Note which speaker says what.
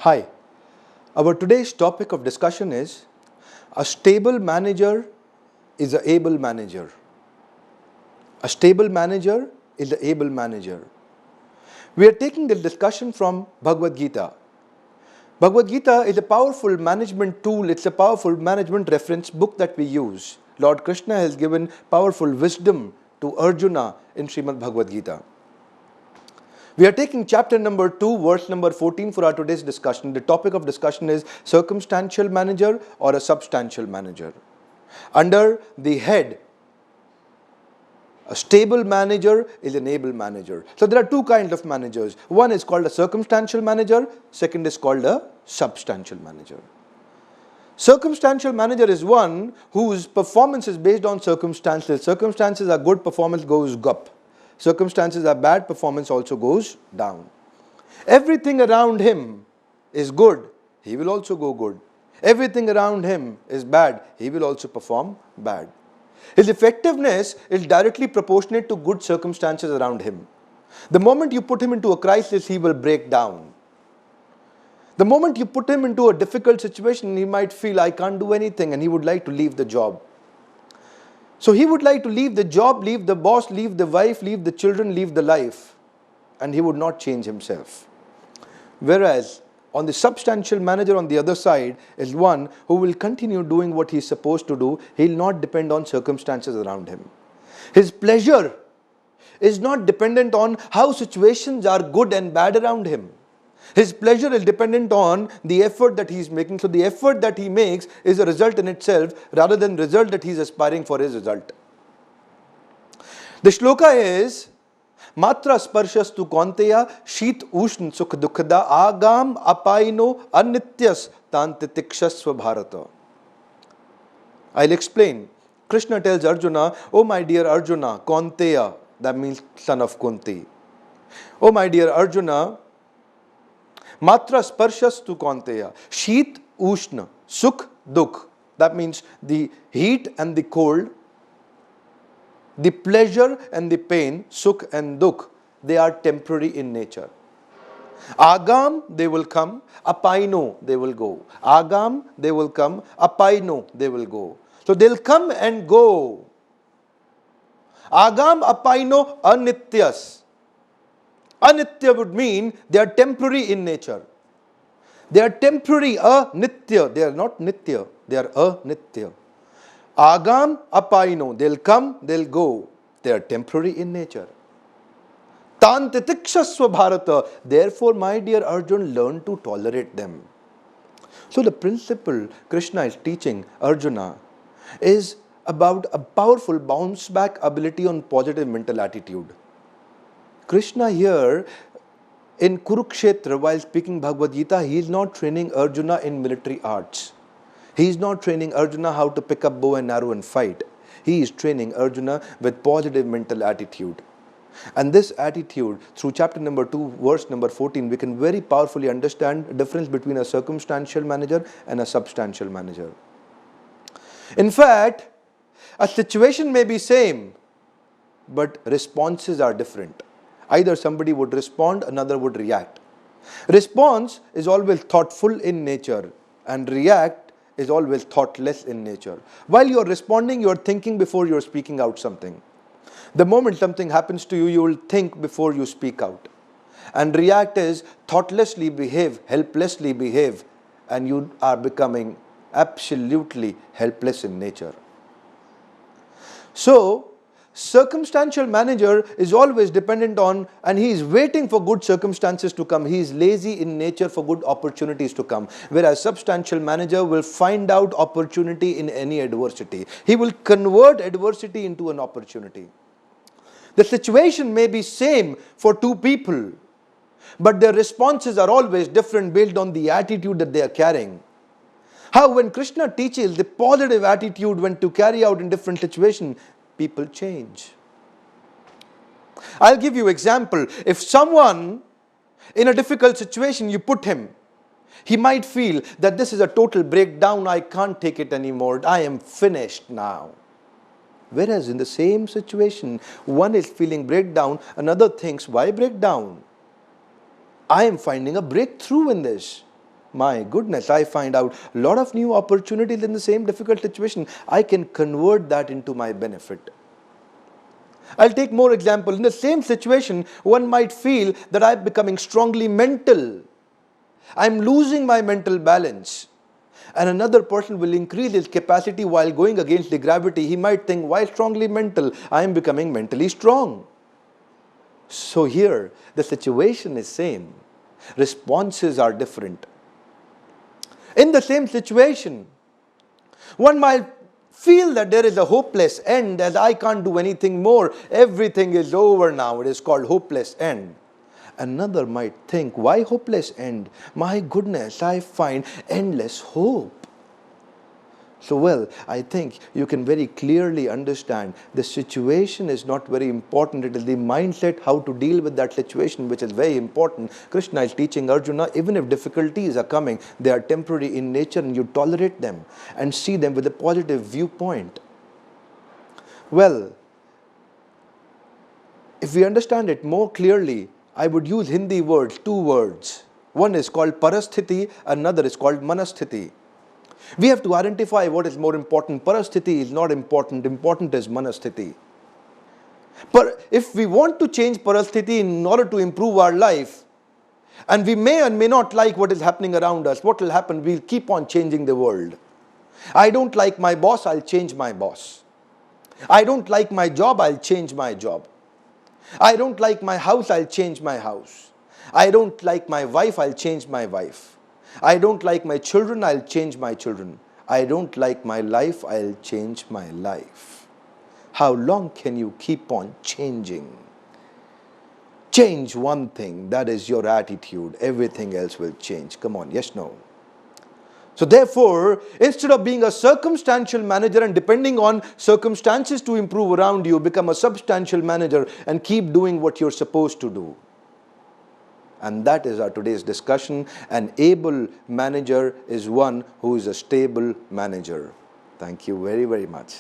Speaker 1: Hi, our today's topic of discussion is a stable manager is an able manager. A stable manager is an able manager. We are taking this discussion from Bhagvad Gita. Bhagavad Gita is a powerful management tool, it's a powerful management reference book that we use. Lord Krishna has given powerful wisdom to Arjuna in Srimad Bhagavad Gita. We are taking chapter number 2, verse number 14 for our today's discussion. The topic of discussion is circumstantial manager or a substantial manager. Under the head, a stable manager is an able manager. So there are two kinds of managers. One is called a circumstantial manager, second is called a substantial manager. Circumstantial manager is one whose performance is based on circumstances. Circumstances are good, performance goes up. Circumstances are bad, performance also goes down. Everything around him is good, he will also go good. Everything around him is bad, he will also perform bad. His effectiveness is directly proportionate to good circumstances around him. The moment you put him into a crisis, he will break down. The moment you put him into a difficult situation, he might feel, I can't do anything, and he would like to leave the job. So he would like to leave the job, leave the boss, leave the wife, leave the children, leave the life. And he would not change himself. Whereas on the substantial manager on the other side is one who will continue doing what he is supposed to do. He will not depend on circumstances around him. His pleasure is not dependent on how situations are good and bad around him. His pleasure is dependent on the effort that he is making. So the effort that he makes is a result in itself rather than the result that he is aspiring for his result. The shloka is Matra sparshastu kaunteya sheet ushn sukh dukkada agam apaino anityas tantitikshasva bharata. I'll explain. Krishna tells Arjuna, oh my dear Arjuna, Kaunteya, that means son of Kunti. Oh my dear Arjuna, Matra sparshastu kaunteya, sheet ushna, sukh dukh, that means the heat and the cold, the pleasure and the pain, sukh and dukh, they are temporary in nature. Agam, they will come, apaino, they will go. Agam, they will come, apaino, they will go. So they'll come and go. Agam, apaino, anityas. Anitya would mean they are temporary in nature. They are temporary, anitya. They are not nitya, they are anitya. Agam, apaino, they'll come, they'll go. They are temporary in nature. Tantitikshasva bharata. Therefore, my dear Arjun, learn to tolerate them. So the principle Krishna is teaching Arjuna is about a powerful bounce back ability on positive mental attitude. Krishna here in Kurukshetra, while speaking Bhagavad Gita, he is not training Arjuna in military arts. He is not training Arjuna how to pick up bow and arrow and fight. He is training Arjuna with positive mental attitude. And this attitude, through chapter number 2, verse number 14, we can very powerfully understand the difference between a circumstantial manager and a substantial manager. In fact, a situation may be same, but responses are different. Either somebody would respond, another would react. Response is always thoughtful in nature, and react is always thoughtless in nature. While you are responding, you are thinking before you are speaking out something. The moment something happens to you, you will think before you speak out. And react is thoughtlessly behave, helplessly behave, and you are becoming absolutely helpless in nature. So, circumstantial manager is always dependent on, and he is waiting for good circumstances to come. He is lazy in nature for good opportunities to come. Whereas substantial manager will find out opportunity in any adversity. He will convert adversity into an opportunity. The situation may be same for two people, but their responses are always different based on the attitude that they are carrying. How when Krishna teaches the positive attitude when to carry out in different situations, people change. I'll give you an example. If someone in a difficult situation, you put him, he might feel that this is a total breakdown, I can't take it anymore, I am finished now. Whereas in the same situation, one is feeling breakdown, another thinks, why breakdown? I am finding a breakthrough in this. My goodness, I find out a lot of new opportunities in the same difficult situation. I can convert that into my benefit. I'll take more example. In the same situation, one might feel that I'm becoming strongly mental. I'm losing my mental balance. And another person will increase his capacity while going against the gravity. He might think, why strongly mental? I am becoming mentally strong. So here, the situation is same. Responses are different. In the same situation, one might feel that there is a hopeless end, as I can't do anything more. Everything is over now. It is called hopeless end. Another might think, why hopeless end? My goodness, I find endless hope. So well, I think you can very clearly understand the situation is not very important. It is the mindset, how to deal with that situation, which is very important. Krishna is teaching Arjuna, even if difficulties are coming, they are temporary in nature and you tolerate them and see them with a positive viewpoint. Well, if we understand it more clearly, I would use Hindi words, two words. One is called parasthiti, another is called manasthiti. We have to identify what is more important. Parasthiti is not important. Important is manasthiti. But if we want to change parasthiti in order to improve our life, and we may and may not like what is happening around us, what will happen? We'll keep on changing the world. I don't like my boss, I'll change my boss. I don't like my job, I'll change my job. I don't like my house, I'll change my house. I don't like my wife, I'll change my wife. I don't like my children, I'll change my children. I don't like my life, I'll change my life. How long can you keep on changing? Change one thing, that is your attitude. Everything else will change. Come on, yes, no. So therefore, instead of being a circumstantial manager and depending on circumstances to improve around you, become a substantial manager and keep doing what you're supposed to do. And that is our today's discussion. An able manager is one who is a stable manager. Thank you very, very much.